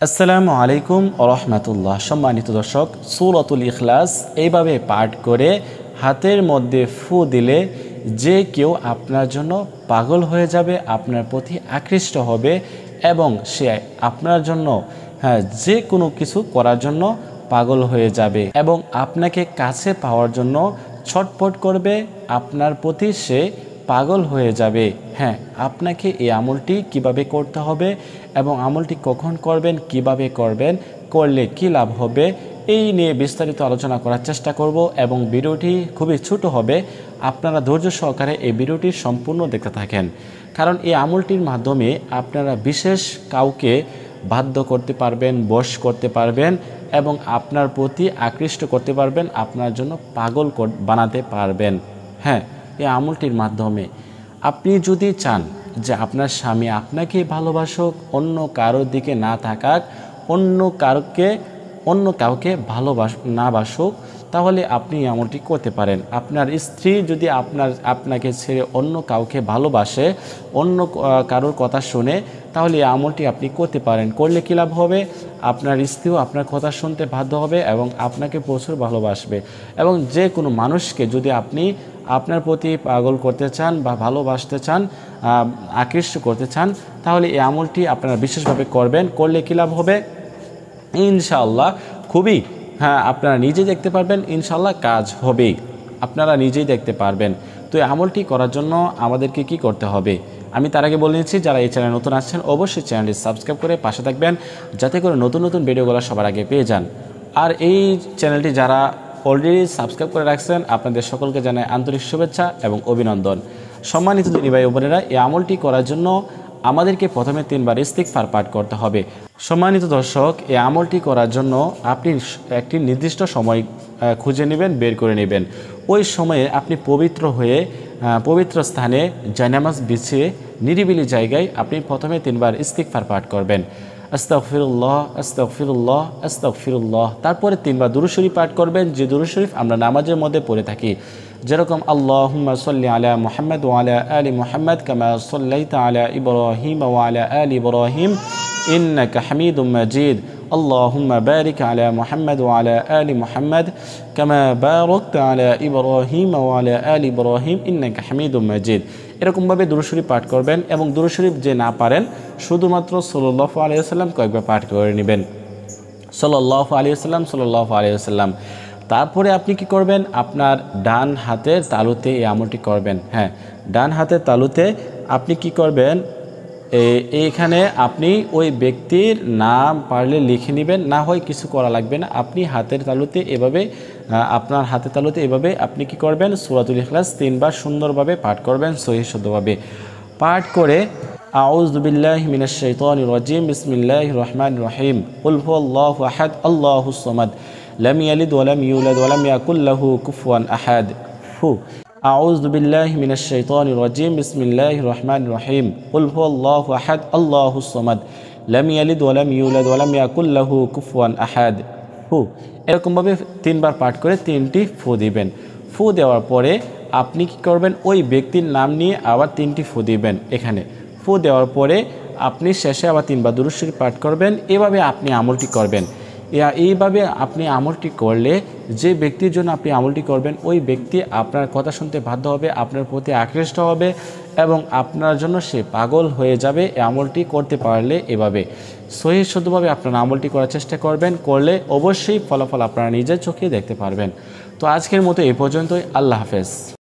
আসসালামু আলাইকুম ওরহমাতুল্লাহ। সম্মানিত দর্শক, সূরাতুল ইখলাস এইভাবে পাঠ করে হাতের মধ্যে ফু দিলে যে কেউ আপনার জন্য পাগল হয়ে যাবে, আপনার প্রতি আকৃষ্ট হবে এবং সে আপনার জন্য যে কোনো কিছু করার জন্য পাগল হয়ে যাবে এবং আপনাকে কাছে পাওয়ার জন্য ছটফট করবে। আপনার প্রতি সে পাগল হয়ে যাবে। আপনাকে এই আমলটি কিভাবে করতে হবে এবং আমলটি কখন করবেন, কিভাবে করবেন, করলে কি লাভ হবে, এই নিয়ে বিস্তারিত আলোচনা করার চেষ্টা করব এবং ভিডিওটি খুবই ছোট হবে। আপনারা ধৈর্য সহকারে এই ভিডিওটি সম্পূর্ণ দেখতে থাকেন, কারণ এই আমলটির মাধ্যমে আপনারা বিশেষ কাউকে বাধ্য করতে পারবেন, বশ করতে পারবেন এবং আপনার প্রতি আকৃষ্ট করতে পারবেন, আপনার জন্য পাগল বানাতে পারবেন। এই আমলটির মাধ্যমে আপনি যদি চান যে আপনার স্বামী আপনাকে ভালোবাসুক, অন্য কারোর দিকে না থাকাক, অন্য কাউকে না বাসুক, তাহলে আপনি আমলটি করতে পারেন। আপনার স্ত্রী যদি আপনাকে ছেড়ে অন্য কাউকে ভালোবাসে, অন্য কারোর কথা শুনে, তাহলে এই আমলটি আপনি করতে পারেন। করলে কী লাভ হবে? আপনার স্ত্রীও আপনার কথা শুনতে বাধ্য হবে এবং আপনাকে প্রচুর ভালোবাসবে। এবং যে কোনো মানুষকে যদি আপনি আপনার প্রতি পাগল করতে চান বা ভালোবাসতে চান, আকৃষ্ট করতে চান, তাহলে এই আমলটি আপনারা বিশেষভাবে করবেন। করলে কী লাভ হবে? ইনশাআল্লাহ খুবই আপনারা নিজে দেখতে পারবেন, ইনশাআল্লাহ কাজ হবেই, আপনারা নিজেই দেখতে পারবেন। তো এই আমলটি করার জন্য আমাদেরকে কি করতে হবে আমি তার আগে বলে নিচ্ছি। যারা এই চ্যানেলে নতুন আসছেন অবশ্যই চ্যানেলটি সাবস্ক্রাইব করে পাশে থাকবেন, যাতে করে নতুন নতুন ভিডিওগুলো সবার আগে পেয়ে যান। আর এই চ্যানেলটি যারা অলরেডি সাবস্ক্রাইব করে রাখছেন, আপনাদের সকলকে জানাই আন্তরিক শুভেচ্ছা এবং অভিনন্দন। সম্মানিত দিনী ভাই ও বোনেরা, এই আমলটি করার জন্য আমাদেরকে প্রথমে 3 বার ইস্তিগফার পাঠ করতে হবে। সম্মানিত দর্শক, এই আমলটি করার জন্য আপনি একটি নির্দিষ্ট সময় খুঁজে নেবেন, বের করে নেবেন। ওই সময়ে আপনি পবিত্র হয়ে পবিত্র স্থানে জায়নামাজ বিছিয়ে নিরিবিলি জায়গায় আপনি প্রথমে 3 বার ইস্তিগফার পাঠ করবেন। আস্তাগফিরুল্লাহ, আস্তাগফিরুল্লাহ, আস্তাগফিরুল্লাহ। তারপরে 3 বার দুরূদ শরীফ পাঠ করবেন, যে দুরূদ শরীফ আমরা নামাজের মধ্যে পড়ে থাকি, যেরকম আল্লাহুম্মা সাল্লি আলা মুহাম্মাদ ওয়া আলা আলি মুহাম্মাদ কামা সাল্লাইতা আলা ইব্রাহিম ওয়া আলা আলি ইব্রাহিম ইন্নাকা হামিদুম মাজিদ। আল্লাহুম্মা বারিক আলা মুহাম্মাদ ওয়া আলা আলি মুহাম্মাদ কামা বারাকতা আলা ইব্রাহিম ওয়া আলা আলি ইব্রাহিম ইন্নাকা হামিদুম মাজিদ। এরকমভাবে দুরূদ শরীফ পাঠ করবেন এবং দুরূদ শরীফ যে না পারেন শুধুমাত্র সাল্লাল্লাহু আলাইহি ওয়াসাল্লাম কয়েকবার পাঠ করে নেবেন। সাল্লাল্লাহু আলাইহি ওয়াসাল্লাম, সাল্লাল্লাহু আলাইহি ওয়াসাল্লাম। তারপরে আপনি কি করবেন? আপনার ডান হাতের তালুতে এই আমলটি করবেন। ডান হাতের তালুতে আপনি কি করবেন? এইখানে আপনি ওই ব্যক্তির নাম পারলে লিখে নেবেন, না হয় কিছু করা লাগবে না। আপনি হাতের তালুতে এভাবে, আপনার হাতের তালুতে এভাবে আপনি কি করবেন? সূরাতুল ইখলাস 3 বার সুন্দরভাবে পাঠ করবেন, সহিহ শুদ্ধভাবে পাঠ করে আউযু বিল্লাহি মিনাশ শাইতানির রাজিম, বিসমিল্লাহির রহমানির রহিম, কুল হুয়াল্লাহু আহাদ, আল্লাহুস সামাদ, লাম ইয়ালিদ ওয়া লাম ইউলাদ ওয়া লাম ইয়াকুল লাহু কুফুয়ান আহাদ। আউযু বিল্লাহি মিনাশ শাইতানির রাজিম, বিসমিল্লাহির রহমানির রহিম, কুল হুয়াল্লাহু আহাদ, আল্লাহুস সামাদ, লাম ইয়ালিদ ওয়া লাম ইউলাদ ওয়া লাম ইয়াকুল লাহু কুফুয়ান আহাদ। এরকমভাবে 3 বার পাঠ করে 3টি ফু দিবেন। ফু দেওয়ার পরে আপনি কি করবেন? ওই ব্যক্তির নাম নিয়ে আবার 3টি ফু দিবেন। এখানে ফু দেওয়ার পরে আপনি শেষে আবার 3 বার দুরূদ শরীফ পাঠ করবেন। এভাবে আপনি আমলটি করবেন। এইভাবে আপনি আমলটি করলে যে ব্যক্তির জন্য আপনি আমলটি করবেন, ওই ব্যক্তি আপনার কথা শুনতে বাধ্য হবে, আপনার প্রতি আকৃষ্ট হবে এবং আপনার জন্য সে পাগল হয়ে যাবে। এই আমলটি করতে পারলে এভাবে সহিহ শুদ্ধভাবে আপনারা আমলটি করার চেষ্টা করবেন। করলে অবশ্যই ফলাফল আপনারা নিজের চোখে দেখতে পারবেন। তো আজকের মতো এই পর্যন্তই। আল্লাহ হাফেজ।